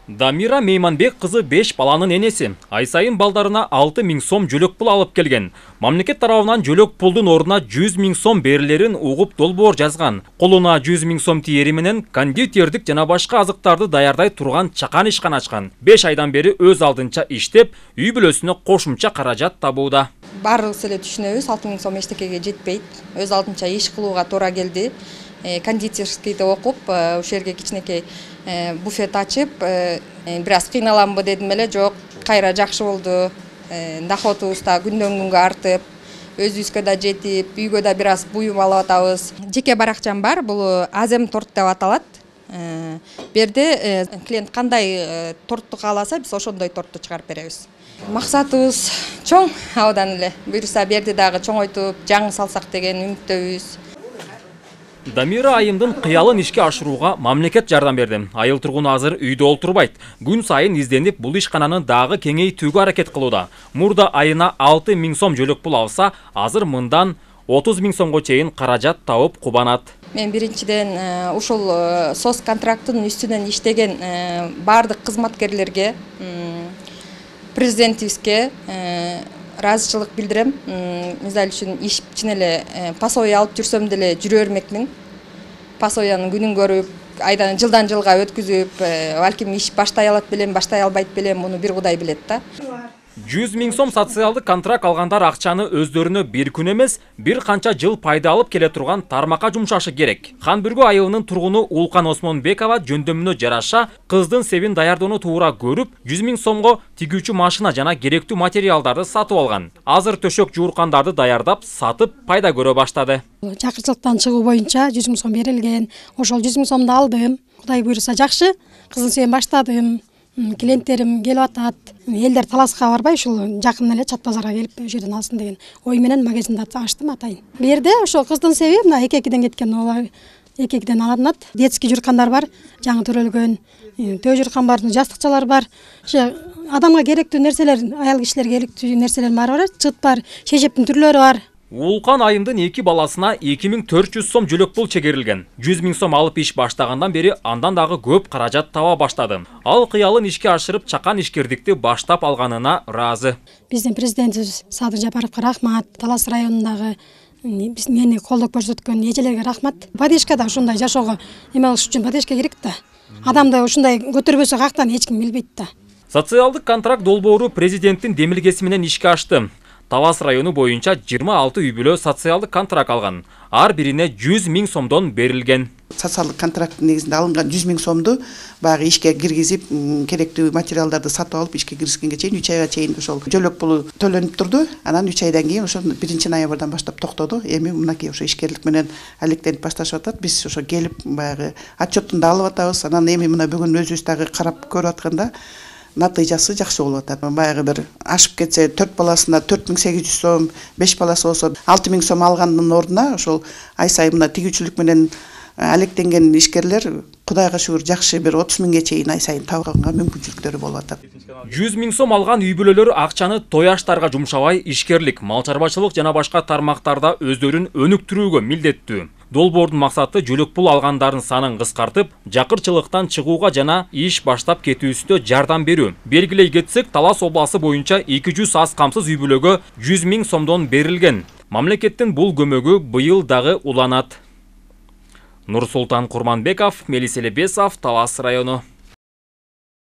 Дамира Мейманбек кызы 5 баланын энеси. Ай сайын балдарына 6 000 сом жөлөк пул алып келген. Мамлекет тарабынан жөлөк пулдун ордуна 100 000 сом берилерин угуп долбоор жазган. Колуна 100 000 сом тиери менен кондитердик жана башка азыктарды даярдай турган чакан ишкана ачкан. 5 айдан бери өз алдынча иштеп, үй бүлөсүнө кошумча каражат табууда. Барлыгыбыз эле түшүнөбүз, 6 000 сом эчтекеге жетпейт. Өз алдынча иш кылууга туура келди. Кондитерскийде окуп, ошол жерге кичинекей буфет ачып, бир аз кыйналамбы дедим эле, жок, кайра жакшы болду. Доходубуз да күндөн күнгө артып, өзүбүзгө да жетип, үйгө да бир аз буюм алып атабыз. Жеке баракчам бар, бул Азем торт деп аталат. Берде клиент кандай тортты кааласа, биз ошондой тортты чыгарып беребиз. Максатыбыз чоң, абдан эле. Буюрса берди дагы чоңойтуп, жаңы салсак деген үмүттөбүз. Дамира айымдын кыялын ишке ашырууга мамлекет жардам берди. Айыл тургуну азыр үйдө олтурбайт. Күн сайын изденип, бул ишкананы дагы кеңейтүүгө аракет кылууда. Мурда айына 6 000 сом жөлөк пул алса, азыр мындан 30 000 сомго чейин каражат табып кубанат. Мен биринчиден ушул сос контрактынын үстүнөн иштеген бардык кызматкерлерге, президентибизге ыраазычылык билдирем. Мисалы үчүн иш чын эле пасоя алып жүрсөм деле жүрө бермекмин. Пасоянын күнүн көрүп, айдан жылдан жылга өткүзүп, балким иш баштай алат белем, баштай албайт белем, муну бир Кудай билет да. 100 000 сом социалдык контракт алгандар акчаны өздөрүнө бир күн эмес, бир канча жыл пайда алып келе турган тармакка жумшашы керек. Ханбүргү айылынын тургуну Улкан Осмонбекова жөндөмүнө жараша кыздын себин даярдоону туура көрүп, 100 000 сомго тигүүчү машина жана керектүү материалдарды сатып алган. Азыр төшөк жууркандарды даярдап, сатып пайда көрө баштады. Чакырчылыктан чыгуу боюнча 100 000 сом берилген. Ошол 100 000 сомду алдым. Кудай буйруса жакшы, кыздын себин баштадым. Клиенттерим келип атат. Элдер таласка барбай, ушул жакын эле Чат базарга келип, ошол жерден алсын деген ой менен магазинди ачтым атайын. Берде ошол кыздын себи мына 2-2ден кеткен, олар 2-2ден алынат. Детский журкандар бар, жаңы төрөлгөн, төө журкан бар, жастыкчалар бар. Ошо адамга керектүү нерселер, аял кишилерге керектүү нерселер бар, чыт бар, шешептин түрлөрү бар. Улкан айымдын 2 баласына 2400 сом жөлөк пул чегерилген. 100 000 сом алып иш баштагандан бери андан дагы көп каражат таба баштады. Ал кыялын ишке ашырып, чакан ишкердикти баштап алганына ыраазы. Биздин президентибиз Садыр Жапаровго рахмат. Талас районундагы мени колдоп көрсөткөн эжелерге рахмат. Поддержка да ушундай жашоого эме кылыш үчүн поддержка керек да. Адамды ушундай көтөрбөсө каяктан эч ким билбейт да. Социалдык контракт долбоору президенттин демилгеси менен ишке ашты. Талас району боюнча 26 үй бүлө социалдык контракт алган. Ар бирине 100 000 сомдон берилген. Социалдык контракттын негизинде алынган 100 000 сомду баягы ишке киргизип, керектүү материалдарды сатып алып ишке киргизгенге чейин 3 айга чейин ошол жөлөк пулу төлөнүп турду. Анан 3 айдан кийин ошол 1-ноябрдан баштап токтоду. Эми мынакей ошо ишкерлик менен алектенип башташып атат. Биз ошо келип баягы отчеттун да алып атабыз. Анан эми мына бүгүн өзүбүз дагы карап көрүп атканда натыйжасы жакшы болуп атат. Баягы бир ашып кетсе 4 баласына 4800 сом, 5 баласы болсо 6 000 сом алгандын ордуна ошол ай сайын мына тигүүчүлүк менен алектенген ишкерлер Кудайга шүгүр жакшы бир 30 000ге чейин ай сайын табганга мүмкүнчүлүктөрү болуп атат. 100 000 сом алган үй бүлөлөр акчаны той аштарга жумшабай, ишкерлик, мал чарбачылык жана башка тармактарда өздөрүн өнүктүрүүгө милдеттүү. Долбоордун максаты жөлөк пул алгандардын санын кыскартып, жакырчылыктан чыгууга жана иш баштап кетүүсүнө жардам берүү. Белгилей кетсек, Талас обласы боюнча 200 аз камсыз үй бүлөгө 100 000 сомдон берилген. Мамлекеттин бул көмөгү быйыл дагы уланат. Нурсултан Курманбеков, Мелис Элебесов, Талас району.